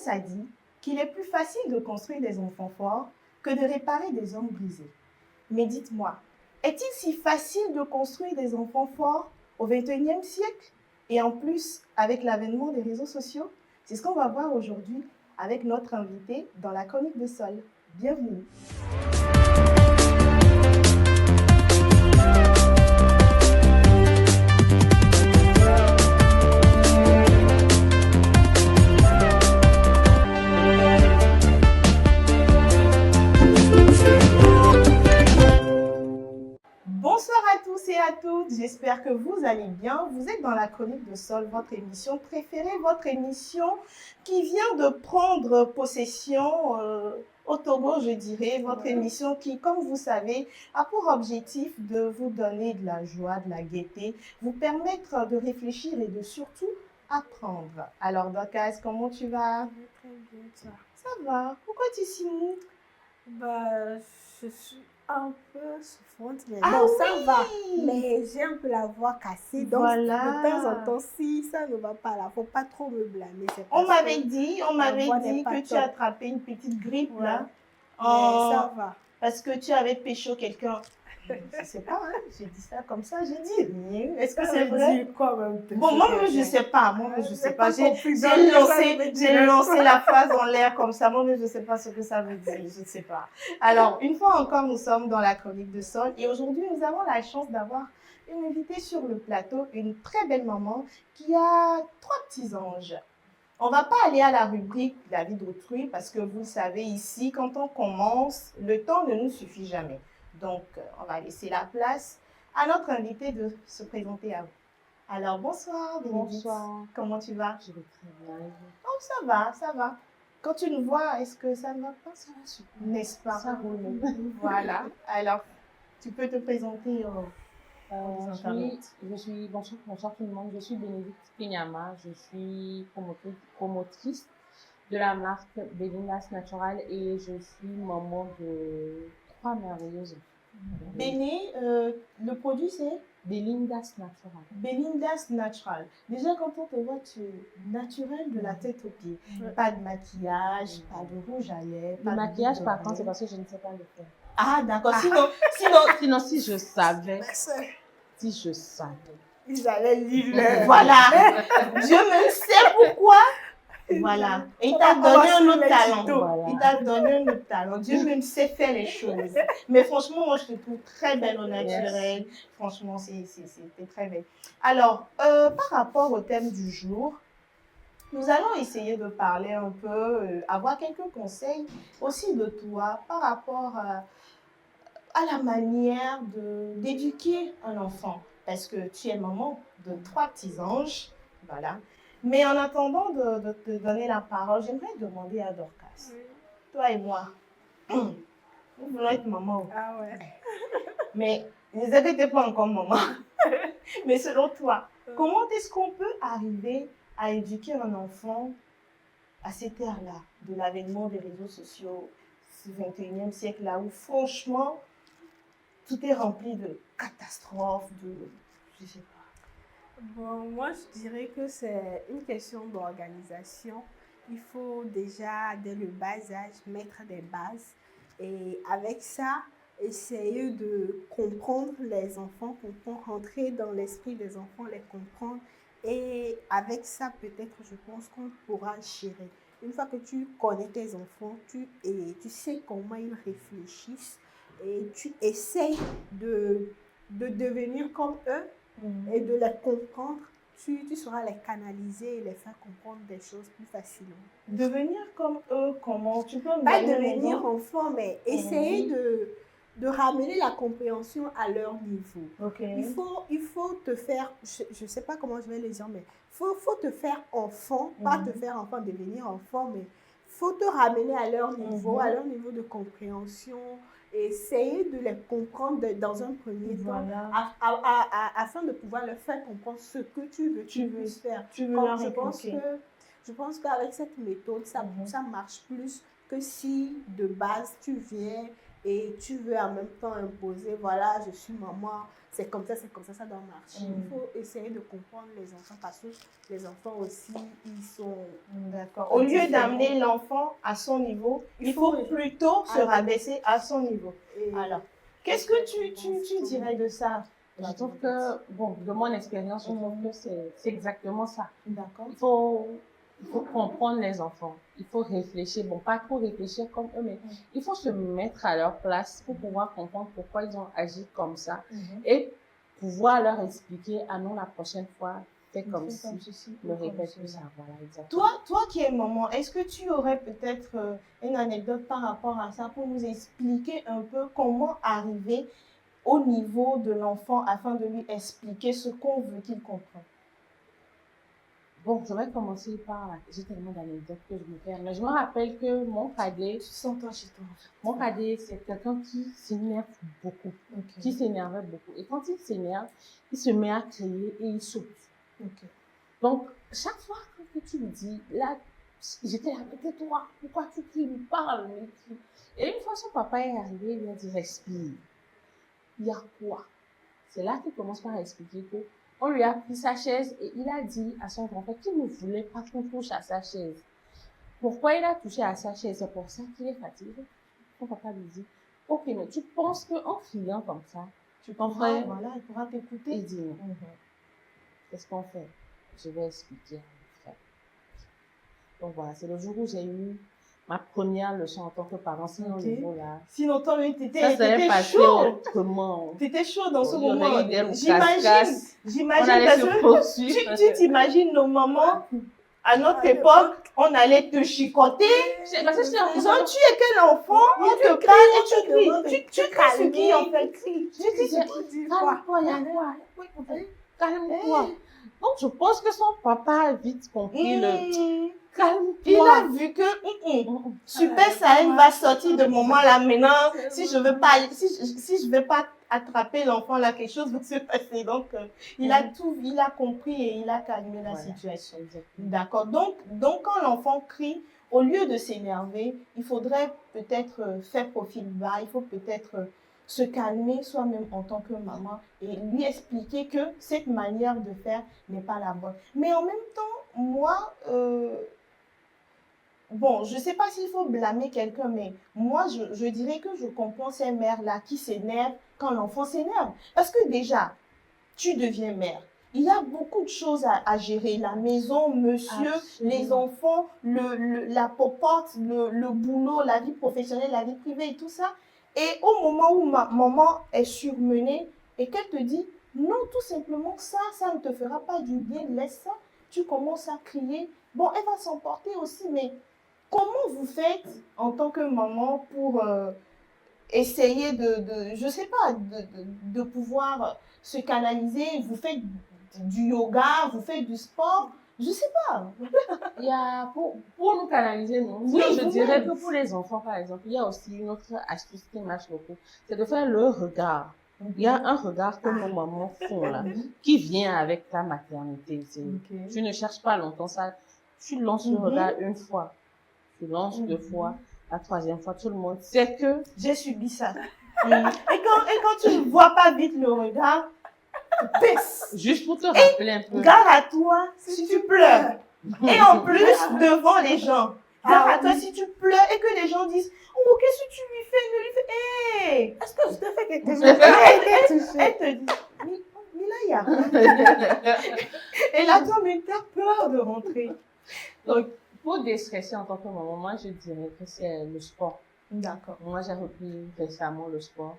tendance à dire qu'il est plus facile de construire des enfants forts que de réparer des hommes brisés. Mais dites-moi, est-il si facile de construire des enfants forts au XXIe siècle? Et en plus, avec l'avènement des réseaux sociaux? C'est ce qu'on va voir aujourd'hui avec notre invité dans la chronique de Sol. Bienvenue. Bonsoir à tous et à toutes, j'espère que vous allez bien. Vous êtes dans la chronique de Sol, votre émission préférée, votre émission qui vient de prendre possession au Togo, je dirais. Votre émission qui, comme vous savez, a pour objectif de vous donner de la joie, de la gaieté, vous permettre de réfléchir et de surtout apprendre. Alors, Dorcas, comment tu vas? Très bien, toi. Ça va. Pourquoi tu simules? Je suis un peu souffrante, mais Ah bon, ça oui! va. Mais j'ai un peu la voix cassée, donc Voilà. de temps en temps, si ça ne va pas là, faut pas trop me blâmer. On m'avait dit pas que tu top. as attrapé une petite grippe Ouais. là. Mais ça va. Parce que tu avais pécho quelqu'un. Je sais pas, hein, j'ai dit ça comme ça, j'ai dit rien. Est-ce que c'est vrai? Bon, moi-même, je sais pas. Moi-même, je sais pas. J'ai lancé la phrase en l'air comme ça. Moi-même, je sais pas ce que ça veut dire. Je ne sais pas. Alors, une fois encore, nous sommes dans la chronique de Sol. Et aujourd'hui, nous avons la chance d'avoir une invitée sur le plateau, une très belle maman qui a 3 petits anges. On va pas aller à la rubrique la vie d'autrui parce que vous le savez ici, quand on commence, le temps ne nous suffit jamais. Donc, on va laisser la place à notre invité de se présenter à vous. Alors, bonsoir, Bénédicte. Bonsoir. Comment tu vas? Je vais très bien. Oh, ça va, ça va. Quand tu nous vois, est-ce que ça ne va pas? Ça va super. N'est-ce pas? Ça roule. Voilà. Alors, tu peux te présenter Bonsoir tout le monde. Je suis Bénédicte Kenyama. Je suis promotrice de la marque Belinda's Natural et je suis maman de 3 merveilleuses filles. Béné, le produit c'est Belinda's Natural. Belinda's Natural. Déjà, quand on te voit, tu es naturel de la tête aux pieds. Pas de maquillage, pas de rouge à lèvres. Le maquillage, par contre, c'est parce que je ne sais pas le faire. Ah, d'accord. Sinon, si je savais, Ils allaient lire. Voilà. Dieu me sait pourquoi. Voilà. Et il t'a donné un autre talent. Voilà. Il t'a donné un autre talent. Dieu même sait faire les choses. Mais franchement, moi, je te trouve très belle au naturel. Yes. Franchement, c'était très belle. Alors, par rapport au thème du jour, nous allons essayer de parler un peu, avoir quelques conseils aussi de toi par rapport à la manière d'éduquer un enfant. Parce que tu es maman de 3 petits anges. Voilà. Mais en attendant de te donner la parole, j'aimerais demander à Dorcas. Oui. Toi et moi, nous voulons être maman. Ah ouais. Mais ne vous inquiétez pas encore maman. Mais selon toi, comment est-ce qu'on peut arriver à éduquer un enfant à cette ère-là, de l'avènement des réseaux sociaux, ce 21e siècle-là, où franchement, tout est rempli de catastrophes, je ne sais pas. Bon, moi, je dirais que c'est une question d'organisation. Il faut déjà, dès le bas âge, mettre des bases. Et avec ça, essayer de comprendre les enfants, rentrer dans l'esprit des enfants, les comprendre. Et avec ça, peut-être, je pense qu'on pourra gérer. Une fois que tu connais tes enfants, tu sais comment ils réfléchissent et tu essaies de devenir comme eux. Et de les comprendre, tu sauras les canaliser et les faire comprendre des choses plus facilement. Devenir comme eux, comment? Tu peux me Pas donner devenir enfant, mais essayer de ramener la compréhension à leur niveau. Okay. Il faut te faire, je ne sais pas comment je vais le dire, mais il faut te faire enfant, pas te faire enfant, devenir enfant, mais il faut te ramener à leur niveau, à leur niveau de compréhension, et essayer de les comprendre dans un premier temps, afin de pouvoir leur faire comprendre ce que tu veux faire. Je pense qu'avec cette méthode, ça marche plus que si de base tu viens et tu veux en même temps imposer, voilà, je suis maman, c'est comme ça, ça doit marcher. Il faut essayer de comprendre les enfants parce que les enfants aussi, ils sont... D'accord. Au lieu d'amener l'enfant à son niveau, il faut plutôt se rabaisser à son niveau. Alors, qu'est-ce que tu dirais de ça? Je trouve que, bon, de mon expérience, je trouve que c'est exactement ça. D'accord. Il faut comprendre les enfants. Il faut réfléchir. Bon, pas trop réfléchir comme eux, mais il faut se mettre à leur place pour pouvoir comprendre pourquoi ils ont agi comme ça et pouvoir leur expliquer, ah non, la prochaine fois, fais comme ceci, ne répète plus ça. Voilà, exactement. Toi qui es maman, est-ce que tu aurais peut-être une anecdote par rapport à ça pour nous expliquer un peu comment arriver au niveau de l'enfant afin de lui expliquer ce qu'on veut qu'il comprenne? Bon, je vais commencer par... J'ai tellement d'anecdotes que je me perds. Mais je me rappelle que mon cadet... Tu sens toi chez toi. Mon cadet, c'est quelqu'un qui s'énerve beaucoup. Qui s'énervait beaucoup. Et quand il s'énerve, il se met à crier et il saute. Donc, chaque fois que tu me dis, là, j'étais là, mais tais-toi, pourquoi tu cries, parle, et une fois son papa est arrivé, il lui a dit, respire. Il y a quoi? C'est là qu'il commence par expliquer que on lui a pris sa chaise et il a dit à son grand-père qu'il ne voulait pas qu'on touche à sa chaise. Pourquoi il a touché à sa chaise? C'est pour ça qu'il est fatigué. Son papa lui dit, ok, mais tu penses qu'en criant comme ça, tu comprends? Voilà, il pourra t'écouter. Il dit non. Qu'est-ce qu'on fait? Je vais expliquer à mon frère. Donc voilà, c'est le jour où j'ai eu ma première leçon en tant que parent, sinon le jour là. Sinon, toi, t'étais chaud. Autrement. T'étais chaud dans ce moment. J'imagine parce que tu t'imagines nos mamans, à notre époque, on allait te chicoter. Ils ont tué quel enfant, on te parle et tu cries. Tu cries ce qui en fait. Tu dis calme-toi, calme-toi. Donc je pense que son papa a vite compris le... Calme-toi. Il a vu que Super Saiyan va sortir de moment là maintenant. Si je veux pas attraper l'enfant là, quelque chose va se passer. Donc il a compris et il a calmé la situation. D'accord. Donc quand l'enfant crie, au lieu de s'énerver, il faudrait peut-être faire profil bas. Il faut peut-être se calmer soi-même en tant que maman et lui expliquer que cette manière de faire n'est pas la bonne. Mais en même temps, moi bon, je ne sais pas s'il faut blâmer quelqu'un, mais moi, je dirais que je comprends ces mères-là qui s'énervent quand l'enfant s'énerve. Parce que déjà, tu deviens mère. Il y a beaucoup de choses à gérer. La maison, monsieur, les enfants, la popote, le boulot, la vie professionnelle, la vie privée et tout ça. Et au moment où ma maman est surmenée et qu'elle te dit, non, tout simplement, ça ne te fera pas du bien, laisse ça. Tu commences à crier. Bon, elle va s'emporter aussi, mais... Comment vous faites en tant que maman pour essayer je sais pas, de pouvoir se canaliser? Vous faites du yoga, vous faites du sport? Je sais pas. Il y a, pour nous canaliser, non. Oui, je dirais que pour les enfants, par exemple, il y a aussi une autre astuce qui marche beaucoup. C'est de faire le regard. Il y a un regard que nos mamans font là, qui vient avec ta maternité. Tu ne cherches pas longtemps ça. Tu lances le regard une fois. Tu lances deux fois, la troisième fois, tout le monde sait que j'ai subi ça. Et quand tu ne vois pas vite le regard, baisse. Juste pour te rappeler un peu. Gare à toi si tu pleures. Et en plus, devant les gens. Gare à toi si tu pleures et que les gens disent, oh, qu'est-ce que tu lui fais? Ne lui fais, hey, est-ce que je te fais quelque chose? Elle te dit, mais là, il n'y a rien. Et là, toi, mais tu as peur de rentrer. Donc, pour déstresser en tant que maman, moi, je dirais que c'est le sport. D'accord. Moi, j'ai repris récemment le sport.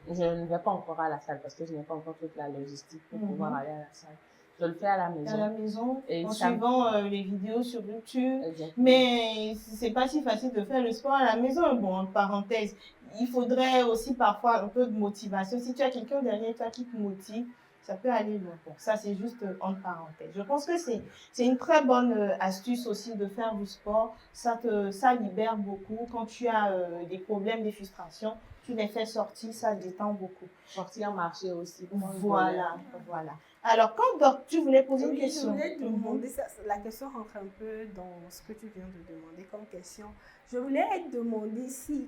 Je ne vais pas encore à la salle parce que je n'ai pas encore toute la logistique pour pouvoir aller à la salle. Je le fais à la maison. À la maison, et en suivant les vidéos sur YouTube. Exactement. Mais c'est pas si facile de faire le sport à la maison. Bon, en parenthèse, il faudrait aussi parfois un peu de motivation. Si tu as quelqu'un derrière toi qui te motive, ça peut aller loin. Bon, ça, c'est juste en parenthèse. Je pense que c'est une très bonne astuce aussi de faire du sport. Ça libère beaucoup. Quand tu as des problèmes, des frustrations, tu les fais sortir, ça détend beaucoup. Sortir, marcher aussi. Voilà. Alors, quand tu voulais poser une question. Je voulais te demander, la question rentre un peu dans ce que tu viens de demander comme question. Je voulais te demander si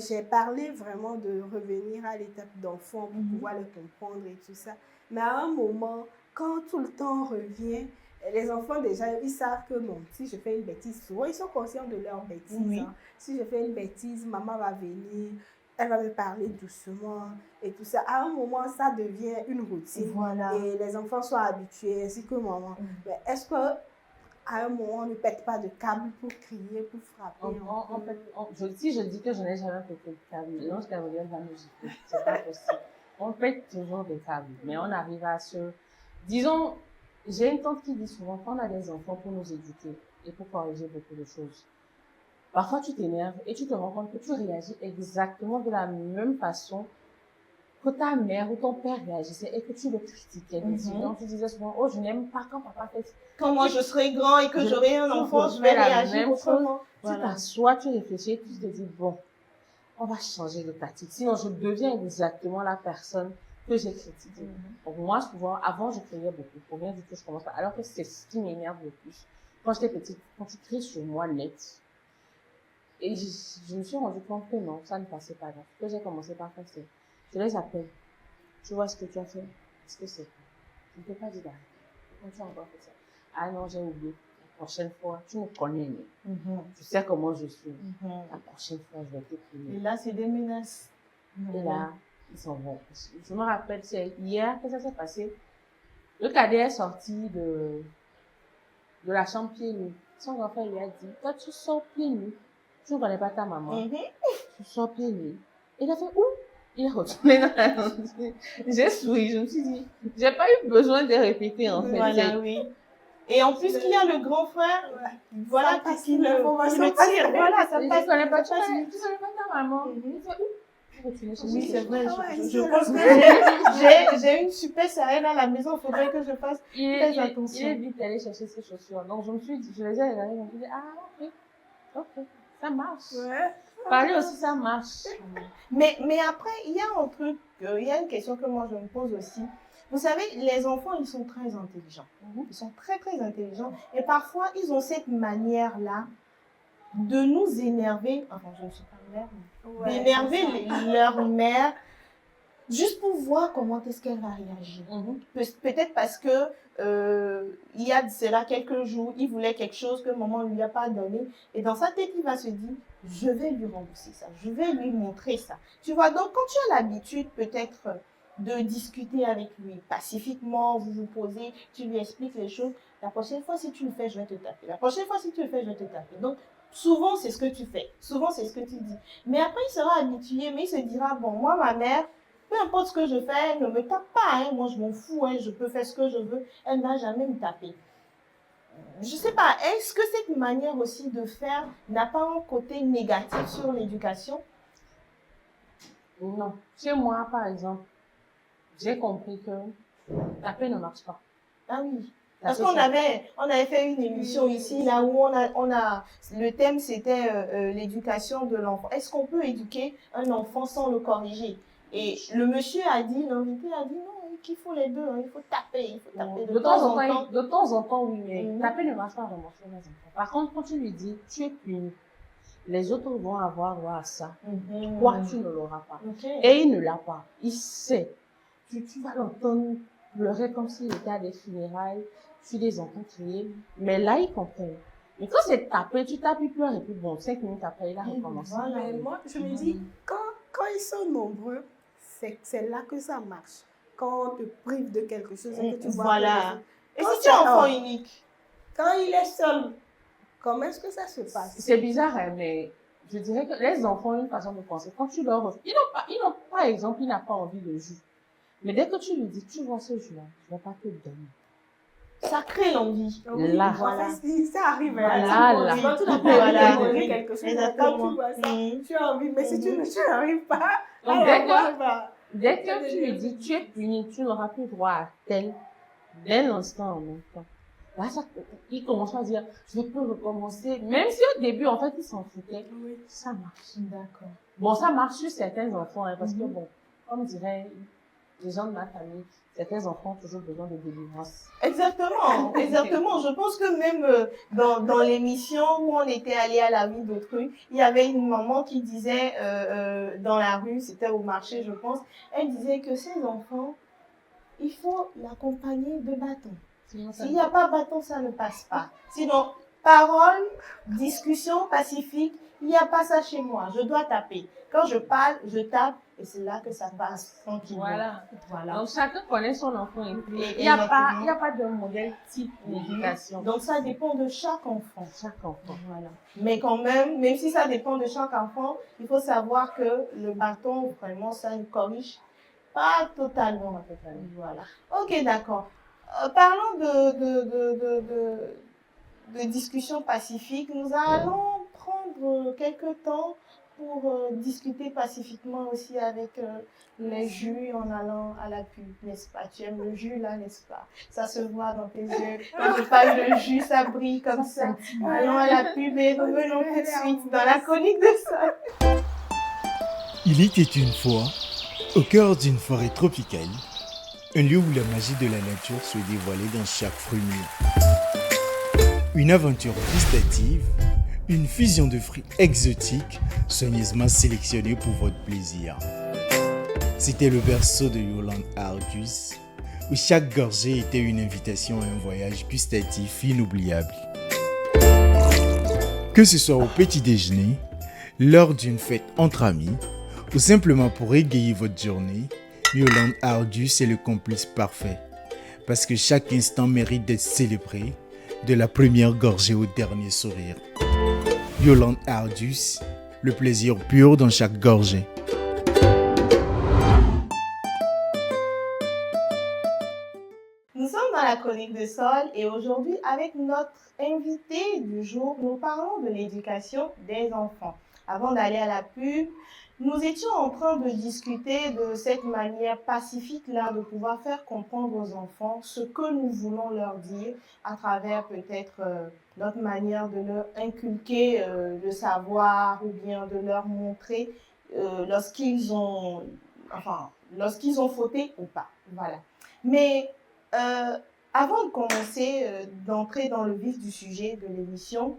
j'ai parlé vraiment de revenir à l'étape d'enfant pour pouvoir le comprendre et tout ça. Mais à un moment, quand tout le temps revient, les enfants déjà, ils savent que non, si je fais une bêtise, souvent ils sont conscients de leur bêtise. Oui. Hein. Si je fais une bêtise, maman va venir, elle va me parler doucement et tout ça. À un moment, ça devient une routine. Voilà. Et les enfants sont habitués, ainsi que maman. Mais est-ce que à un moment, on ne pète pas de câble pour crier, pour frapper? Si je dis que je n'ai jamais pété de câble, l'ange Gabriel va me gifler. C'est pas possible. On pète toujours des câbles, mais on arrive à se... Disons, j'ai une tante qui dit souvent qu'on a des enfants pour nous éduquer et pour corriger beaucoup de choses. Parfois, tu t'énerves et tu te rends compte que tu réagis exactement de la même façon que ta mère ou ton père réagissait et que tu le critiquais. Donc, tu disais souvent, oh, je n'aime pas quand papa fait ça. Quand moi je serai grand et que j'aurai un enfant, je vais réagir autrement. Tu t'assois, tu réfléchis, tu te dis, bon, on va changer de tactique. Sinon, je deviens exactement la personne que j'ai critiquée. Donc, moi, souvent, avant, je criais beaucoup. Pour bien dire que je commence pas. Alors que c'est ce qui m'énerve le plus. Quand j'étais petite, quand tu cries sur moi net, et je me suis rendu compte que non, ça ne passait pas. Donc, ce que j'ai commencé par faire, c'est, je les appelle. Tu vois ce que tu as fait? Est-ce que c'est? Je ne peux pas dire d'arrêter. Quand tu as encore fait ça. Ah non, j'ai oublié. La prochaine fois, tu me connais. Tu sais comment je suis. La prochaine fois, je vais te punir. Et là, c'est des menaces. Et là, ils s'en vont. Je me rappelle, c'est hier que ça s'est passé. Le cadet est sorti de la chambre pieds nus. Son enfant lui a dit, toi, tu sors pieds nus. Tu ne connais pas ta maman. Tu sors pieds nus. Il a fait, où? Il est retourné dans la chambre. J'ai souri, je me suis dit, j'ai pas eu besoin de répéter, en fait. Voilà, oui. Et en plus, qu'il y a le grand frère, voilà, qui le tire. Voilà, ça passe. Tu connais pas ta maman. Il fait, où? Oui, c'est vrai. Je pense que j'ai une super sirène à la maison. Il faudrait que je fasse très attention. Il est vite allé chercher ses chaussures. Donc, je me suis dit, je les ai regardées, je me suis dit, ah, ok, ça marche. Ouais. Parler aussi, ça marche. Mais après, il y a un truc, il y a une question que moi je me pose aussi. Vous savez, les enfants, ils sont très intelligents. Ils sont très, très intelligents. Et parfois, ils ont cette manière-là de nous énerver. Enfin, je ne suis pas mère, mais d'énerver leur mère juste pour voir comment est-ce qu'elle va réagir. Peut-être parce que il y a de cela quelques jours, il voulait quelque chose que maman ne lui a pas donné. Et dans sa tête, il va se dire, je vais lui rembourser ça, je vais lui montrer ça. Tu vois, donc quand tu as l'habitude peut-être de discuter avec lui pacifiquement, vous vous posez, tu lui expliques les choses, la prochaine fois si tu le fais, je vais te taper. La prochaine fois si tu le fais, je vais te taper. Donc, souvent, c'est ce que tu fais. Souvent, c'est ce que tu dis. Mais après, il sera habitué, mais il se dira, bon, moi, ma mère, peu importe ce que je fais, elle ne me tape pas. Hein. Moi, je m'en fous. Hein. Je peux faire ce que je veux. Elle n'a jamais me tapé. Je ne sais pas, est-ce que cette manière aussi de faire n'a pas un côté négatif sur l'éducation? Non. Chez moi, par exemple, j'ai compris que taper ne marche pas. Ah oui. Parce qu'on avait fait une émission ici, là où le thème c'était l'éducation de l'enfant. Est-ce qu'on peut éduquer un enfant sans le corriger? Et le monsieur a dit, l'invité a dit non, qu'il faut les deux, hein, il faut taper de temps en temps. De temps en temps, oui, mais taper ne marche pas vraiment sur les enfants. Par contre, quand tu lui dis, tu es puni, les autres vont avoir droit à ça. Toi, tu ne l'auras pas. Et il ne l'a pas. Il sait. Tu vas l'entendre pleurer comme s'il était à des funérailles. Tu les entends crier. Mais là, il comprend. Mais quand c'est tapé, tu tapes, il pleure et puis bon, 5 minutes après, il a recommencé. Voilà. Mais moi, je me dis, quand ils sont nombreux, c'est là que ça marche. Quand on te prive de quelque chose et que tu vois. Voilà. Et si tu es enfant unique? Quand il est seul, comment est-ce que ça se passe? C'est bizarre, hein, mais je dirais que les enfants ont une façon de penser. Quand tu leur offres, ils n'ont pas, par exemple, il n'a pas envie de jus. Mais dès que tu lui dis, tu vois ce jus-là, je ne vais pas te donner. Ça crée l'envie. Là. Voilà. Ça arrive. Voilà. Quand tu n'as pas envie quelque chose, quand tu vois ça, tu as envie. Mais si tu n'arrives pas, dès que tu lui dis, tu es puni, tu n'auras plus droit à tel, dès l'instant en même temps. Là, il commence à dire, je peux recommencer. Même si au début, en fait, il s'en foutait. Ça marche. D'accord. Bon, ça marche sur certains enfants, hein, parce que bon, comme dirait les gens de ma famille, certains enfants ont toujours besoin de délivrance. Exactement, exactement. Je pense que même dans l'émission où on était allé à la vie d'autrui, il y avait une maman qui disait dans la rue, c'était au marché, je pense, elle disait que ces enfants, il faut l'accompagner de bâton. S'il n'y a pas bâton, ça ne passe pas. Sinon, parole, discussion pacifique, il n'y a pas ça chez moi. Je dois taper. Quand je parle, je tape et c'est là que ça passe tranquillement. Voilà. Donc, chacun connaît son enfant et puis il n'y a pas de modèle type d'éducation. Donc, ça dépend de chaque enfant. Chaque enfant. Voilà. Mais quand même si ça dépend de chaque enfant, il faut savoir que le bâton, vraiment, ça ne corrige pas totalement. Voilà. Ok, d'accord. Parlons de discussion pacifique. Nous allons prendre quelques temps pour discuter pacifiquement aussi avec les jus en allant à la pub, n'est-ce pas? Tu aimes le jus là, n'est-ce pas? Ça se voit dans tes yeux. Quand je parle de jus, ça brille comme ça. Allons à la pub et revenons tout de suite dans la chronique de Sol. Il était une fois, au cœur d'une forêt tropicale, un lieu où la magie de la nature se dévoilait dans chaque fruit mûr. Une aventure gustative, une fusion de fruits exotiques soigneusement sélectionnés pour votre plaisir. C'était le berceau de Yolande Ardus, où chaque gorgée était une invitation à un voyage gustatif inoubliable. Que ce soit au petit déjeuner, lors d'une fête entre amis, ou simplement pour égayer votre journée, Yolande Ardus est le complice parfait. Parce que chaque instant mérite d'être célébré, de la première gorgée au dernier sourire. Yolande Ardus, le plaisir pur dans chaque gorgée. Nous sommes dans la chronique de Sol et aujourd'hui, avec notre invité du jour, nous parlons de l'éducation des enfants. Avant d'aller à la pub, nous étions en train de discuter de cette manière pacifique-là de pouvoir faire comprendre aux enfants ce que nous voulons leur dire à travers peut-être notre manière de leur inculquer le savoir ou bien de leur montrer lorsqu'ils ont fauté ou pas. Voilà. Mais avant de commencer, d'entrer dans le vif du sujet de l'émission,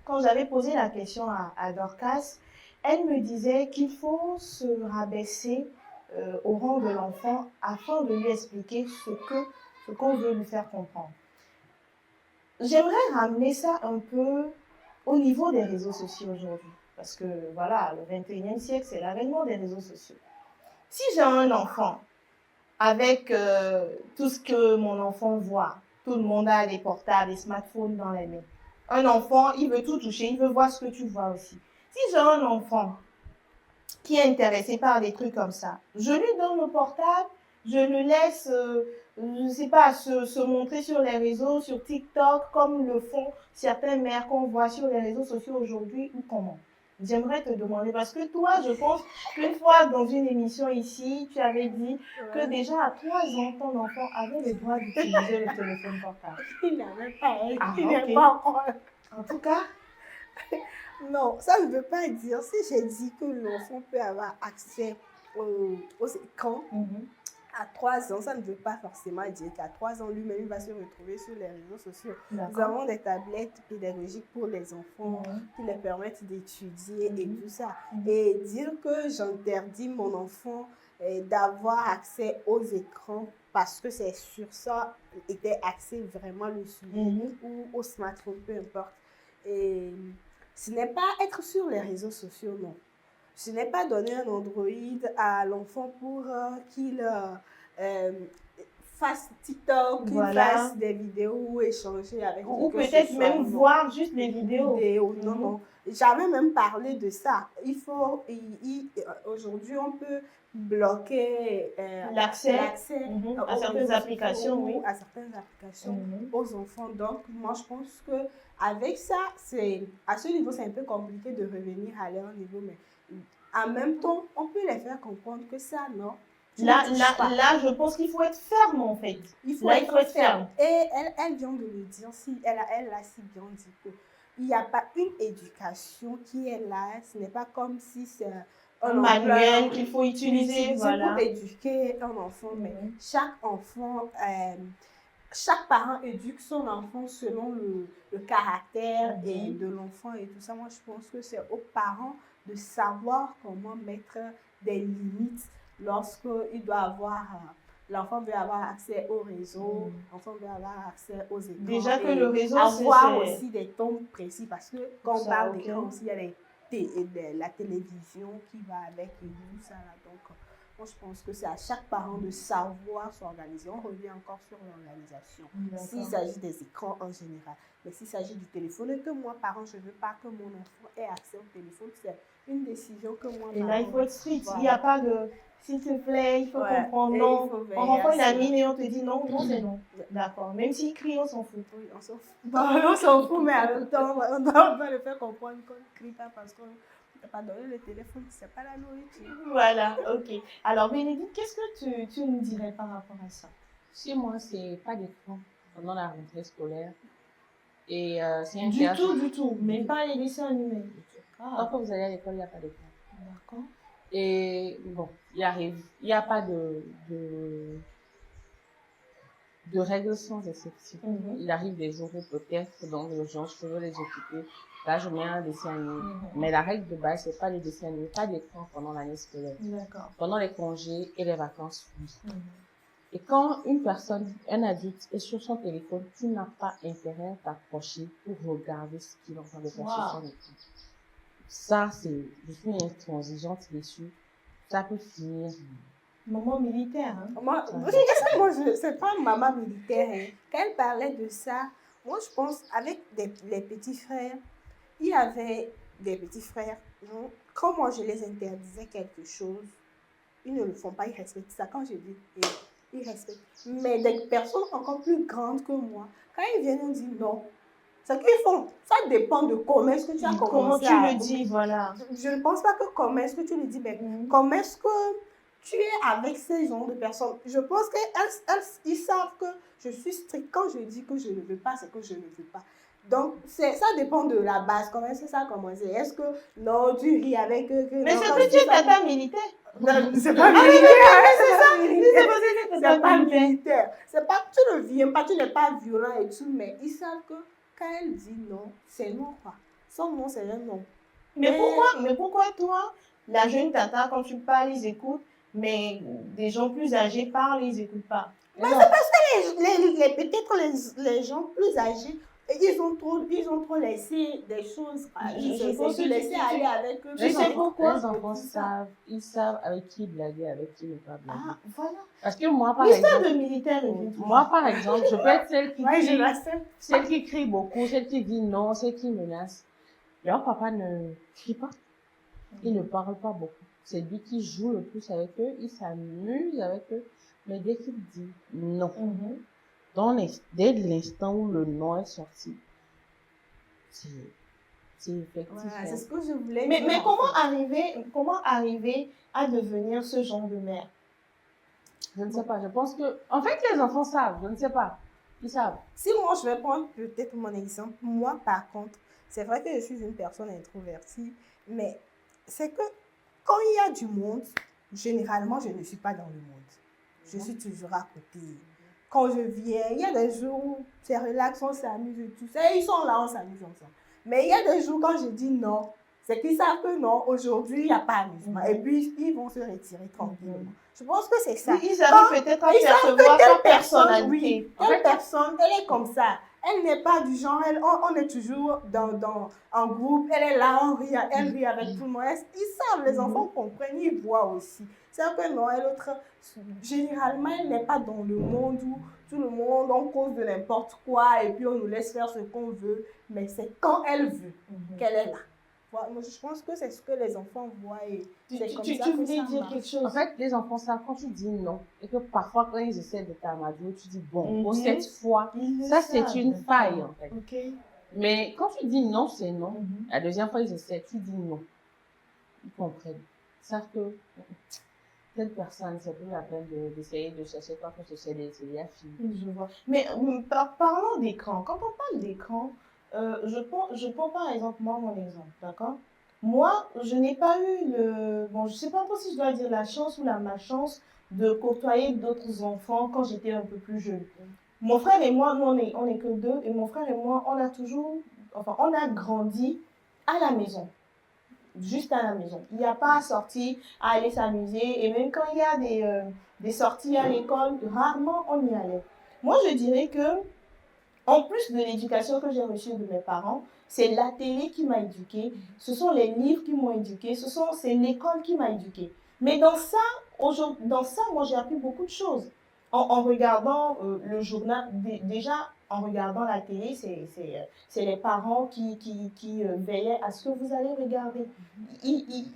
quand j'avais posé la question à Dorcas, elle me disait qu'il faut se rabaisser au rang de l'enfant afin de lui expliquer ce qu'on veut lui faire comprendre. J'aimerais ramener ça un peu au niveau des réseaux sociaux aujourd'hui. Parce que voilà, le 21e siècle, c'est l'avènement des réseaux sociaux. Si j'ai un enfant avec tout ce que mon enfant voit, tout le monde a des portables, des smartphones dans les mains. Un enfant, il veut tout toucher, il veut voir ce que tu vois aussi. Si j'ai un enfant qui est intéressé par des trucs comme ça, je lui donne le portable, je le laisse, je ne sais pas, se montrer sur les réseaux, sur TikTok, comme le font certaines mères qu'on voit sur les réseaux sociaux aujourd'hui ou comment. J'aimerais te demander, parce que toi, je pense qu'une fois dans une émission ici, tu avais dit que déjà à 3 ans, ton enfant avait le droit d'utiliser le téléphone portable. Il n'avait pas, il n'est pas encore. En tout cas, non, ça ne veut pas dire, si j'ai dit que l'enfant peut avoir accès aux écrans, à 3 ans, ça ne veut pas forcément dire qu'à 3 ans, lui-même, il va se retrouver sur les réseaux sociaux. Nous avons des tablettes pédagogiques pour les enfants qui les permettent d'étudier et tout ça. Et dire que j'interdis mon enfant d'avoir accès aux écrans parce que c'est sur ça était axé vraiment le sujet ou au smartphone, peu importe. Et ce n'est pas être sur les réseaux sociaux, non. Ce n'est pas donner un Android à l'enfant pour qu'il fasse TikTok, qu'il fasse des vidéos ou échanger avec ou peut-être même voir juste les vidéos. Non, non. Jamais même parlé de ça. Aujourd'hui, on peut bloquer l'accès à certaines applications, à certaines applications aux enfants. Donc, moi, je pense que avec ça, à ce niveau, c'est un peu compliqué de revenir à leur niveau, mais en même temps, on peut les faire comprendre que ça, non. Là, je pense qu'il faut être ferme, en fait. Il faut être ferme. Et elle vient de le dire, elle a si bien dit qu'il n'y a pas une éducation qui est là. Ce n'est pas comme si un manuel qu'il faut utiliser, voilà. Pour éduquer un enfant, mais chaque enfant, chaque parent éduque son enfant selon le caractère et de l'enfant et tout ça. Moi, je pense que c'est aux parents de savoir comment mettre des limites lorsqu'il doit avoir... l'enfant veut avoir accès au réseau, l'enfant veut avoir accès aux écrans. Déjà que le réseau, avoir aussi des temps précis, parce que quand on parle okay. d'écran aussi, il y a la télévision qui va avec et tout ça. Là. Donc, moi, je pense que c'est à chaque parent de savoir s'organiser. On revient encore sur l'organisation. S'il s'agit des écrans en général, mais s'il s'agit du téléphone, et que moi, parent, je ne veux pas que mon enfant ait accès au téléphone, c'est une décision que moi, et là, il faut être strict. Voilà. Il n'y a pas de... S'il te plaît, il faut comprendre, non. On rencontre une amie et on te dit non, non, c'est non. D'accord. Même s'il crie, on s'en fout. Oui, on s'en fout. On s'en fout, mais en même temps, on doit le faire comprendre qu'on ne crie pas parce qu'on n'a pas donné le téléphone, c'est pas la nourriture. Voilà, ok. Alors, Bénédicte, qu'est-ce que tu nous dirais par rapport à ça? Chez moi, c'est pas d'écran pendant la rentrée scolaire. Et c'est un du tout. Même pas les dessins animés. Quand vous allez à l'école, il n'y a pas d'écran. D'accord. Et bon, il n'y a pas de règles sans exception. Il arrive des jours où peut-être dans l'urgence, je veux les occuper. Là, je mets un dessin animé. Mais la règle de base, c'est pas les dessins animés, pas d'écran pendant l'année scolaire. D'accord. Pendant les congés et les vacances, oui. Et quand une personne, un adulte, est sur son téléphone, tu n'as pas intérêt à t'approcher pour regarder ce qu'il est en train de faire sur son écran. Ça, je suis intransigeante dessus. Ça peut finir. Maman militaire, hein? Moi, c'est pas maman militaire. Hein. Quand elle parlait de ça, moi, je pense, avec les petits frères, il y avait des petits frères, non? Quand moi, je les interdisais quelque chose, ils ne le font pas, ils respectent ça. Quand je dis, ils respectent. Mais des personnes encore plus grandes que moi, quand ils viennent, on dit non. Ce qu'ils font, ça dépend de comment est-ce que tu as commencé. Comment tu le dis, voilà. Je ne pense pas que comment est-ce que tu le dis, mais comment est-ce que tu es avec ces gens de personnes. Je pense qu'ils savent que je suis stricte. Quand je dis que je ne veux pas, c'est que je ne veux pas. Donc, ça dépend de la base. Comment est-ce que ça a commencé? Est-ce que, non, tu ris avec eux? Mais c'est que tu es tata militaire. Non, c'est pas militaire. C'est pas militaire. C'est pas, tu ne viens pas, tu n'es pas violent et tout, mais ils savent que quand elle dit non, c'est non, quoi. Son non, c'est un non. Mais pourquoi toi, la jeune tata, quand tu parles, ils écoutent, mais des gens plus âgés parlent, ils n'écoutent pas? Mais c'est parce que peut-être les gens plus âgés, ils ont trop laissé des choses. Je pense que laisser aller avec eux. Tu sais pourquoi? Les enfants ils savent avec qui blaguer, avec qui ne pas blaguer. Ah, voilà. Parce que moi, par exemple, je peux être celle qui crie beaucoup, celle qui dit non, celle qui menace. Leur papa ne crie pas. Il ne parle pas beaucoup. C'est lui qui joue le plus avec eux, il s'amuse avec eux. Mais dès qu'il dit non, dès l'instant où le non est sorti, c'est effectif. Voilà, c'est ce que je voulais dire. Mais comment arriver à devenir ce genre de mère? Je ne sais pas. Je pense que, en fait, les enfants savent. Je ne sais pas. Ils savent. Si moi, je vais prendre peut-être mon exemple. Moi, par contre, c'est vrai que je suis une personne introvertie, mais c'est que quand il y a du monde, généralement, je ne suis pas dans le monde. Je suis toujours à côté. Quand je viens, il y a des jours où c'est relax, on s'amuse et tout ça. Ils sont là, on s'amuse ensemble. Mais il y a des jours quand je dis non, c'est qu'ils savent que non, aujourd'hui, il n'y a pas amusement. Et puis, ils vont se retirer tranquillement. Je pense que c'est ça. Ils arrivent peut-être à percevoir ta personnalité. Oui, telle personne, elle est comme ça. Elle n'est pas du genre, on est toujours en groupe, elle est là, elle rit avec tout le monde. Ils savent, les enfants comprennent, ils voient aussi. C'est que non, généralement, elle n'est pas dans le monde où tout le monde, on cause de n'importe quoi et puis on nous laisse faire ce qu'on veut. Mais c'est quand elle veut qu'elle est là. Voilà, je pense que c'est ce que les enfants voient et c'est comme ça tu que voulais ça dire marche. quelque chose? En fait, les enfants savent quand tu dis non et que parfois quand ils essaient de t'amadouer, tu dis bon, pour cette fois, ça c'est une faille en fait. Okay. Mais quand tu dis non, c'est non. La deuxième fois ils essaient, tu dis non. Ils comprennent. Ils savent que telle personne, c'est plus la peine d'essayer de chercher quoi que ce soit d'essayer la fille. Je vois. Mais parlons d'écran. Quand on parle d'écran, je prends par exemple moi mon exemple, d'accord? Moi, je n'ai pas eu bon, je sais pas trop si je dois dire la chance ou la malchance de côtoyer d'autres enfants quand j'étais un peu plus jeune. Mon frère et moi, nous, on est que deux, et mon frère et moi, on a grandi à la maison. Juste à la maison. Il n'y a pas sorti à aller s'amuser. Et même quand il y a des sorties à l'école, rarement on y allait. Moi, je dirais que, en plus de l'éducation que j'ai reçue de mes parents, c'est la télé qui m'a éduquée, ce sont les livres qui m'ont éduquée, c'est l'école qui m'a éduquée. Mais dans ça, moi, j'ai appris beaucoup de choses. En regardant le journal, déjà, en regardant la télé, c'est les parents qui veillaient à ce que vous allez regarder. Ils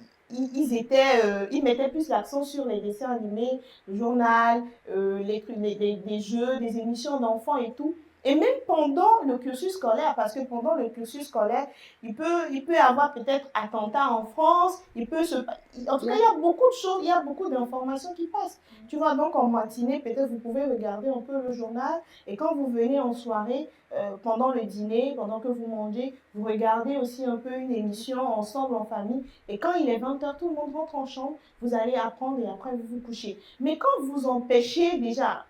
mettaient plus l'accent sur les dessins animés, le journal, des jeux, des émissions d'enfants et tout. Et même pendant le cursus scolaire, parce que pendant le cursus scolaire, il peut y avoir peut-être attentat en France, en tout cas, il y a beaucoup de choses, il y a beaucoup d'informations qui passent. Tu vois, donc en matinée, peut-être vous pouvez regarder un peu le journal, et quand vous venez en soirée, pendant le dîner, pendant que vous mangez, vous regardez aussi un peu une émission ensemble en famille, et quand il est 20h, tout le monde rentre en chambre, vous allez apprendre et après vous vous couchez. Mais quand vous empêchez déjà,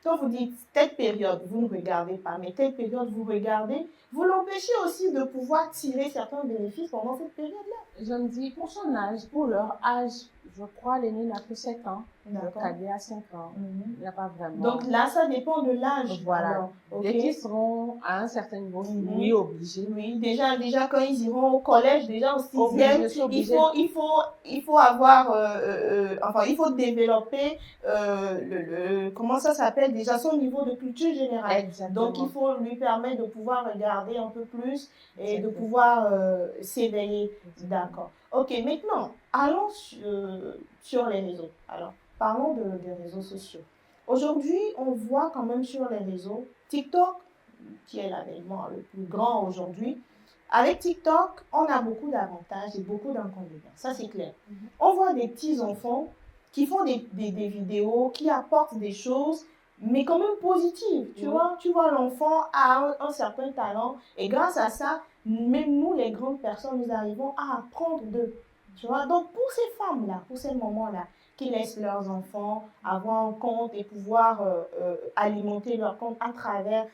quand vous dites telle période, vous ne regardez pas, mais telle période, vous regardez, vous l'empêchez aussi de pouvoir tirer certains bénéfices pendant cette période-là. Je me dis, pour son âge, pour leur âge, je crois l'aîné n'a que 7 ans, le cadet a 5 ans. Il n'y a pas vraiment. Donc là, ça dépend de l'âge. Voilà. Alors, Dès qu'ils seront à un certain niveau, oui, obligés. Oui, déjà, quand ils iront au collège, déjà au 6e, il faut avoir, enfin, il faut développer, comment ça s'appelle déjà, son niveau de culture générale. Exactement. Donc, il faut lui permettre de pouvoir regarder un peu plus et de pouvoir s'éveiller. D'accord. Ok, maintenant, allons sur les réseaux. Alors, parlons des réseaux sociaux. Aujourd'hui, on voit quand même sur les réseaux, TikTok, qui est l'avènement le plus grand aujourd'hui. Avec TikTok, on a beaucoup d'avantages et beaucoup d'inconvénients. Ça, c'est clair. On voit des petits enfants qui font des vidéos, qui apportent des choses, mais quand même positives. Tu vois, l'enfant a un certain talent et grâce à ça, même nous, les grandes personnes, nous arrivons à apprendre d'eux. Tu vois, donc pour ces femmes-là, pour ces mamans-là, qui laissent leurs enfants avoir un compte et pouvoir alimenter leur compte à travers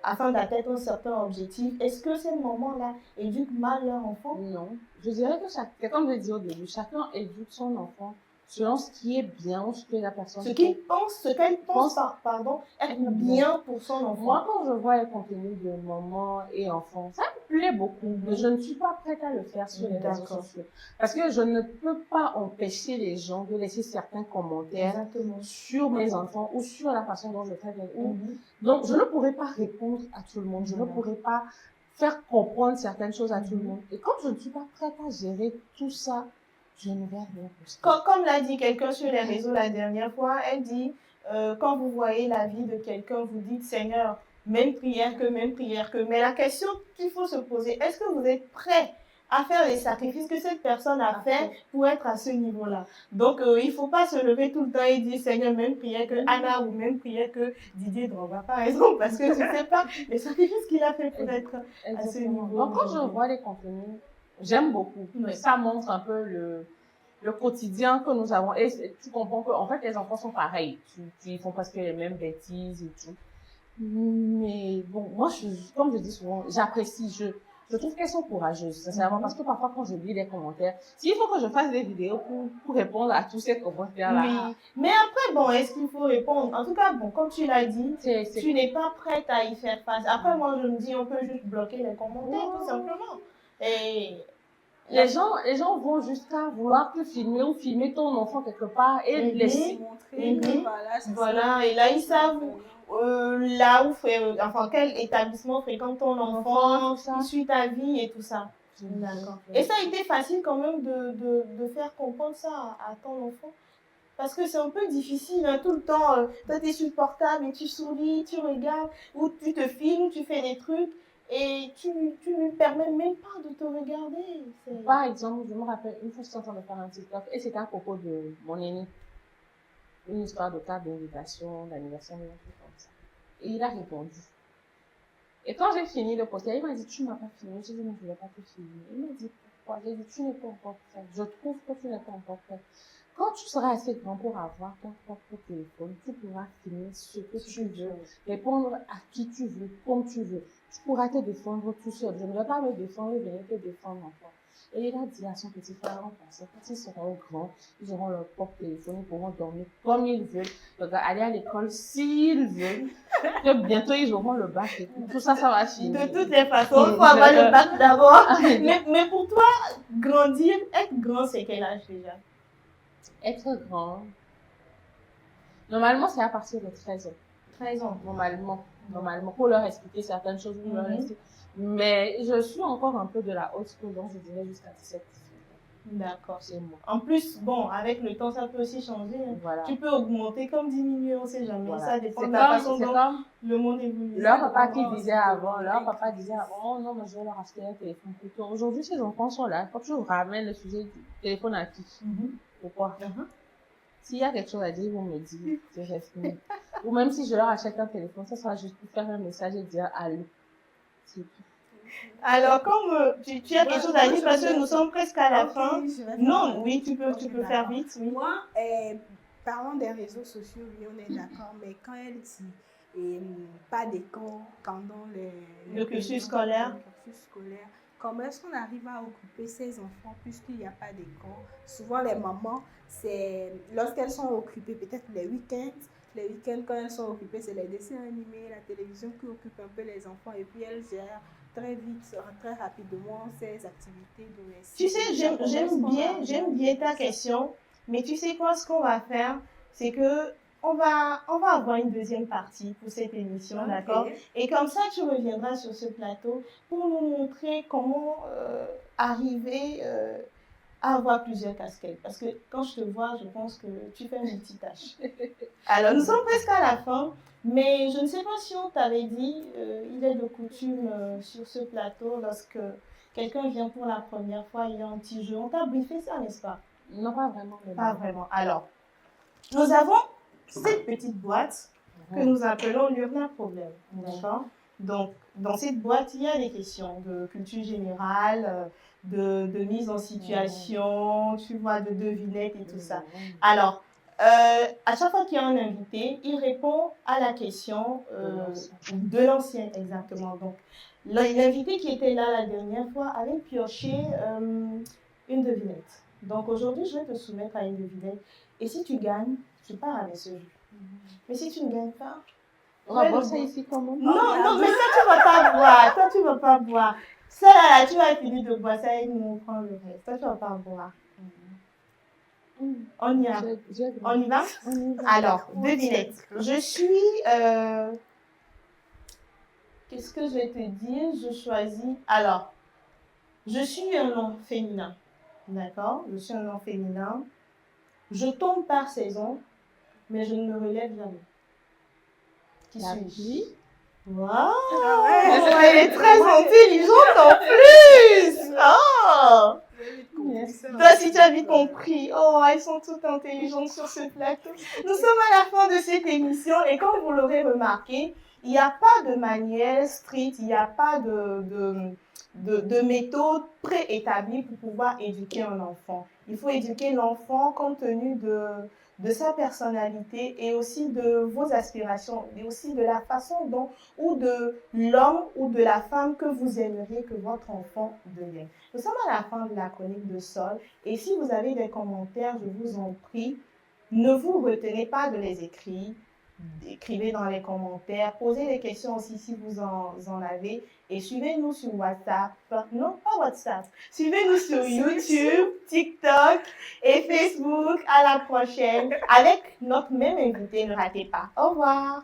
afin d'atteindre un certain objectif. Est-ce que ces mamans-là éduquent mal leur enfant? Non. Je dirais que, comme je l'ai dit au début, chacun éduque son enfant selon ce qui est bien, ce que la personne ce qu'elle pense être bien pour son enfant. Moi, quand je vois les contenus de maman et enfant, ça me plaît beaucoup, mais je ne suis pas prête à le faire sur les réseaux sociaux. Parce que je ne peux pas empêcher les gens de laisser certains commentaires sur mes enfants ou sur la façon dont je traite les enfants. Donc, je ne pourrais pas répondre à tout le monde, je ne pourrais pas faire comprendre certaines choses à tout le monde. Et comme je ne suis pas prête à gérer tout ça, je ne vais rien poster. Comme l'a dit quelqu'un sur les réseaux la dernière fois, elle dit, quand vous voyez la vie de quelqu'un, vous dites, Seigneur, même prière que. Mais la question qu'il faut se poser, est-ce que vous êtes prêt à faire les sacrifices que cette personne a fait pour être à ce niveau-là? Donc, il ne faut pas se lever tout le temps et dire, Seigneur, même prière que Anna ou même prière que Didier Drogba, par exemple, parce que je ne sais pas les sacrifices qu'il a fait pour être à ce niveau. Donc, quand je vois les contenus, j'aime beaucoup. Ça montre un peu le quotidien que nous avons. Et tu comprends qu'en fait, les enfants sont pareils. Ils font presque les mêmes bêtises et tout. Mais bon, moi, comme je dis souvent, j'apprécie. Je trouve qu'elles sont courageuses, sincèrement, parce que parfois, quand je lis les commentaires, s'il faut que je fasse des vidéos pour répondre à tous ces commentaires-là. Oui. Mais après, bon, est-ce qu'il faut répondre? En tout cas, bon, comme tu l'as dit, tu n'es pas prête à y faire face. Après, moi, je me dis, on peut juste bloquer les commentaires, tout simplement. Et les gens vont jusqu'à vouloir te filmer ou filmer ton enfant quelque part et laisser montrer voilà, et là ils savent là où quel établissement fréquente ton enfant, il suit ta vie et tout ça. D'accord. Et ça a été facile quand même de faire comprendre ça à ton enfant? Parce que c'est un peu difficile, hein, tout le temps, toi tu es sur le portable et tu souris, tu regardes, ou tu te filmes, tu fais des trucs. Et tu ne permets même pas de te regarder. Par exemple, je me rappelle, une fois, je suis en train de faire un TikTok, et c'était à propos de mon aîné. Une histoire de carte d'invitation, d'anniversaire, un truc comme ça. Et il a répondu. Et quand j'ai fini de poster, il m'a dit, tu ne m'as pas filmé. J'ai dit, non, je ne voulais pas te filmer. Il m'a dit, fois. J'ai dit, tu n'es pas encore prêt. Je trouve que tu n'es pas encore prêt. Quand tu seras assez grand pour avoir ton propre téléphone, tu pourras filmer ce que tu veux, répondre à qui tu veux, comme tu veux. Tu pourras te défendre tout seul. Je ne vais pas me défendre et venir te défendre encore. Et il a dit à son petit frère, quand ils seront grands, ils auront leur propre téléphone, ils pourront dormir comme ils veulent, aller à l'école s'ils veulent. Que bientôt ils auront le bac et tout ça, ça va finir. De toutes les façons, il faut avoir le bac d'abord. Mais pour toi, grandir, être grand, c'est quel âge déjà? Être grand, normalement, c'est à partir de 13 ans. 13 ans. Normalement, pour leur expliquer certaines choses, leur expliquer. Mais je suis encore un peu de la haute school, donc je dirais jusqu'à 17 ans. D'accord. C'est moi. En plus, bon, avec le temps, ça peut aussi changer. Hein. Voilà. Tu peux augmenter comme diminuer, on ne sait jamais. Voilà. Ça dépend de la façon dont le monde évolue. Leur papa qui disait avant, oh non, mais je vais leur acheter un téléphone plus tôt. Aujourd'hui, ces enfants sont là. Quand tu ramènes le sujet du téléphone à qui? Pourquoi? S'il y a quelque chose à dire, ils vont me dire, je reste. Ou même si je leur achète un téléphone, ça sera juste pour faire un message et dire allô. C'est tout. Alors, comme tu as quelque chose à dire, parce que nous sommes presque à la fin. Non, oui, tu peux faire vite. Oui. Moi, parlons des réseaux sociaux, oui, on est d'accord, mais quand elle dit pas d'écran pendant le cursus scolaire, comment est-ce qu'on arrive à occuper ces enfants puisqu'il n'y a pas d'écran? Souvent, les mamans, c'est lorsqu'elles sont occupées, peut-être les week-ends, quand elles sont occupées, c'est les dessins animés, la télévision qui occupe un peu les enfants et puis elles gèrent très vite, très rapidement ces activités domestiques. Tu sais, j'aime bien ta question, mais tu sais quoi, ce qu'on va faire, c'est que on va avoir une deuxième partie pour cette émission, okay. D'accord? Et comme ça, tu reviendras sur ce plateau pour nous montrer comment arriver à avoir plusieurs casquettes. Parce que quand je te vois, je pense que tu fais multitâche. Alors, nous sommes presque à la fin, mais je ne sais pas si on t'avait dit, il est de coutume sur ce plateau, lorsque quelqu'un vient pour la première fois, il y a un petit jeu. On t'a briefé ça, n'est-ce pas? Non, pas vraiment. Pas vraiment. Alors, nous avons cette petite boîte que nous appelons l'urna problème. D'accord? Donc, dans cette boîte, il y a des questions de culture générale, de mise en situation, tu vois, de devinettes et tout ça. Alors, à chaque fois qu'il y a un invité, il répond à la question de l'ancien, exactement. Donc, l'invité qui était là la dernière fois avait pioché une devinette. Donc, aujourd'hui, je vais te soumettre à une devinette. Et si tu gagnes, tu pars avec ce jeu. Mais si tu ne gagnes pas, on va boire ça ici comment? Non, mais ça, tu ne vas pas boire. Toi, tu ne vas pas boire. Ça, là, tu vas finir de boire ça et nous, on prend le reste. Toi, tu ne vas pas boire. On y va. On y va? Alors, devinette. Je suis... Qu'est-ce que je vais te dire? Je choisis... Alors, je suis un nom féminin. D'accord? Je suis un nom féminin. Je tombe par saison, mais je ne me relève jamais. Qui suis-je? Waouh! Ah ouais. Elle est très intelligente en plus! Oh! Toi, si tu as vite compris. Oh, elles sont toutes intelligentes sur ce plateau. Nous sommes à la fin de cette émission et comme vous l'aurez remarqué, il n'y a pas de manuel strict, il n'y a pas de méthode préétablie pour pouvoir éduquer un enfant. Il faut éduquer l'enfant compte tenu de sa personnalité et aussi de vos aspirations et aussi de la façon dont ou de l'homme ou de la femme que vous aimeriez que votre enfant devienne. Nous sommes à la fin de la chronique de Sol et si vous avez des commentaires, je vous en prie, ne vous retenez pas de les écrire. Écrivez dans les commentaires, posez des questions aussi si vous en avez et suivez-nous sur WhatsApp, non pas WhatsApp, suivez-nous sur YouTube, TikTok et Facebook. À la prochaine avec notre même invité, ne ratez pas. Au revoir.